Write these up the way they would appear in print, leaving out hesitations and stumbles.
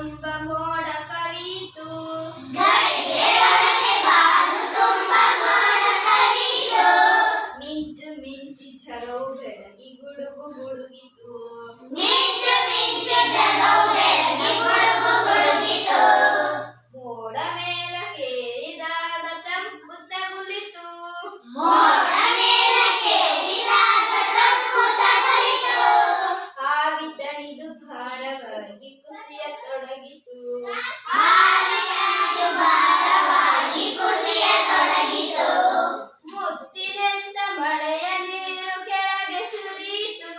ತುಂಬ ಮೋಡ ಕವಿತು ಮಿಂಚು ಮಿಂಚಿ ಝಗವು ಬೆಳಗಿ ಗುಡುಗು ಗುಡುಗಿತು ಮೋಡ ಮೇಲ ಕೇರಿದಾಗ ತಂಪು ತಗುಲಿತು ಆವಿ ತಣಿದು ಭಾರವಾಗಿ ಕುಸಿಯ ತೊಡಗಿತು ಮುತ್ತಿನಂತ ಮಳೆಯ ನೀರು ಕೆಳಗೆ ಸುರಿಯಿತು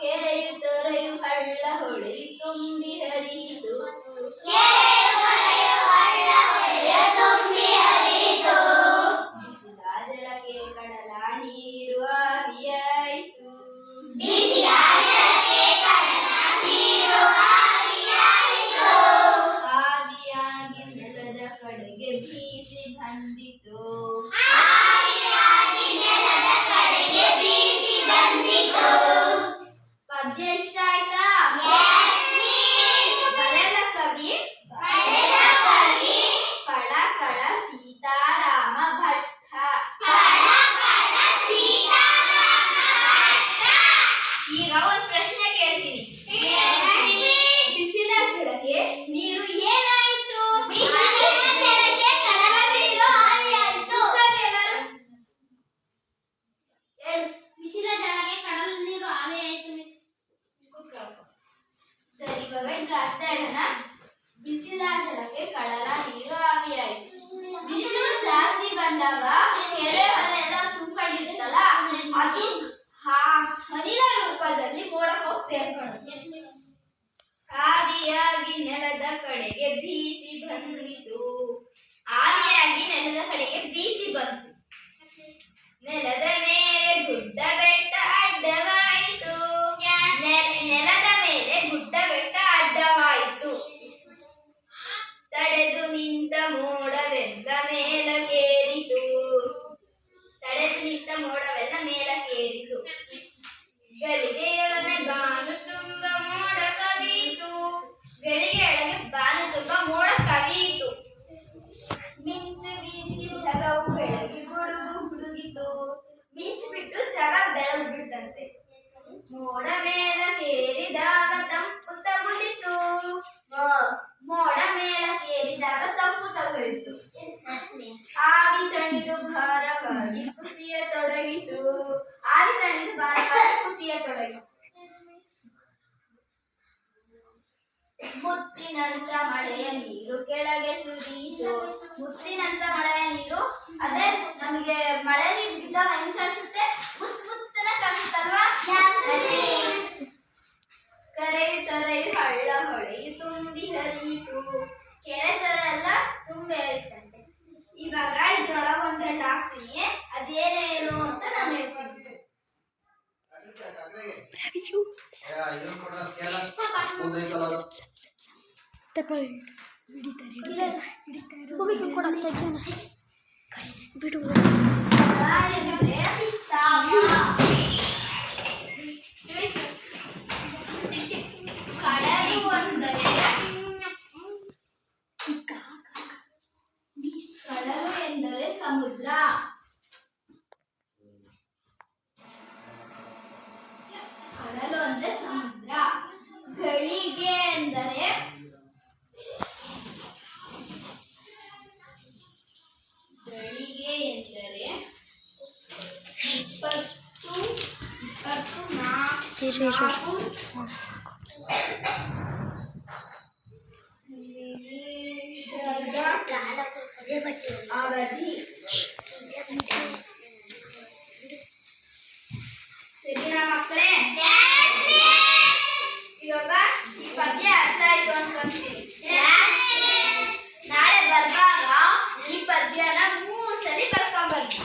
ಕೆರೆಯು ತೊರೆಯು ಹಳ್ಳ ಹೊಳೆಯು ತುಂಬಿ ಹರಿಯಿತು ಬಿಸಿಲ ಜಳಕ್ಕೆ ಕಡಲ ನೀರು ಆವಿಯಾಯಿತು ಆವಿಯಾಗಿ ನೆಲದ ಕಡೆಗೆ ಬೀಸಿ ಬಂದಿತು ಪದ್ಯ ಇಷ್ಟ ಆಯ್ತಾ? ಬರೆದ ಕವಿ ಪಳಕಳ ಸೀತಾರಾಮ ಭಟ್ಟ. ಈಗ ಒಂದು ಪ್ರಶ್ನೆ ಕೇಳ್ತೀನಿ. ಬಿಸಿಲ ಝಳಕೆ ನೀರು ಏನಾಯಿತು? ಬಿಸಿಲ ಜಳಗೆ ಕಡಲ ನೀರು ಆವಿಯಾಯಿತು. ಸರಿ, ಇವಾಗ ಇದ್ರ ಅರ್ಥ ಹೇಳೋಣ. ಬಿಸಿಲ ಝಳಕೆ ಕಡಲ ನೀರು ಆವಿಯಾಯಿತು. ಬಿಸಿಲು ಜಾಸ್ತಿ ಬಂದಾಗ ಕೆರೆ ಹೊಲೆಲ್ಲ ತುಂಬಿಕೊಂಡಿರುತ್ತಲ್ಲ, ಅದು ಹನಿಯ ರೂಪದಲ್ಲಿ ಮೋಡಕ್ಕೆ ಹೋಗಿ ಸೇರ್ಕೊಳ್ಳುತ್ತೆ. ಆವಿಯಾಗಿ ನೆಲದ ಕಡೆಗೆ ಬೀಸಿ ಬಂದಿತು. ಆವಿಯಾಗಿ ನೆಲದ ಕಡೆಗೆ ಬೀಸಿ ಬಂತು. ನೆಲದ ಮೇಲೆ ಗುಡ್ಡ ಬೆಟ್ಟ ಅಡ್ಡವಾಯಿತು. ನೆಲದ ಮೇಲೆ ಗುಡ್ಡ ಬೆಟ್ಟ ಅಡ್ಡವಾಯಿತು. ತಡೆದು ನಿಂತ ಮೋಡವೆಲ್ಲ ಮೇಲಕ್ಕೇರಿತು. ಗಳಿಗೆಯೊಳಗೆ ಬಾನು ತುಂಬ ಮೋಡ ಕವಿಯಿತು. ಗಳಿಗೆಯೊಳಗೆ ಬಾನು ತುಂಬ ಮೋಡ ಕವಿಯಿತು. ಮಿಂಚು ಮಿಂಚಿ ಜಗವು ಬೆಳಗಿ ಗುಡುಗು ಗುಡುಗಿತು. ಮಿಂಚು ಬಿಟ್ಟು ಜಗ ಬೆಳಗು ಬಿಟ್ಟಂತೆ. ಮೋಡ ಮೇಲ ಕೇರಿದಾಗ ತಂಪು ತಗುಲಿತು. ಮೋಡ ಮೇಲ ಕೇರಿದಾಗ ತಂಪು ತಗುಲಿತು. ಆವಿ ತಣಿದು ಭಾರವಾಗಿ ಕುಸಿಯ ತೊಡಗಿತು. ಆವಿ ತಣಿದು ಭಾರವಾಗಿ ಕುಸಿಯ ತೊಡಗಿತು. ಮುತ್ತಿನಂತ ಮಳೆಯ ನೀರು ಕೆಳಗೆ ಸುರಿಯಿತು. ಮುತ್ತಿನಂತ ಮಳೆಯ ನೀರು, ಅದೇ ನಮಗೆ ಮಳೆ ನೀರು ಬಿದ್ದಾಗ ಹೆಂಗ್ ಕಾಣಿಸುತ್ತೆ? ಮುತ್ ಮುತ್ತನ ಕಾಣಿಸುತ್ತಲ್ವಾ? ಕರೆಯು ತೊರೆಯು ಹಳ್ಳ ಹೊಳೆಯು ತುಂಬಿ ಹರಿಯಿತು. ಕೆರೆ ತೊರೆ ಎಲ್ಲ ತುಂಬಿ ಹರಿತಂತೆ. ಇವಾಗ ಇದ್ರೊಳಗೆ ಒಂದ್ರಲ್ಲಿ ಹಾಕ್ತೀನಿ, ಅದೇನೇನು ಅಂತ ನಾನು ಹೇಳ್ತೀನಿ. ಕಡಲು ಎಂದರೆ ಸಮುದ್ರ. ಕಡಲು ಅಂದ್ರೆ ಸಮುದ್ರ. ಗಳಿಗೆ ಎಂದರೆ ಗಳಿಗೆ ಎಂದರೆ 24 ಅವಧಿ. ಸರಿನಾ ಮಕ್ಕಳೇ? ಇವಾಗ ಈ ಪದ್ಯ ಅರ್ಥ ಆಯ್ತು ಅನ್ಕೊಂತೀನಿ. ನಾಳೆ ಬರುವಾಗ ಈ ಪದ್ಯನ 3 ಸಲ ಬರ್ಕೊಂಡ್ಬನ್ನಿ.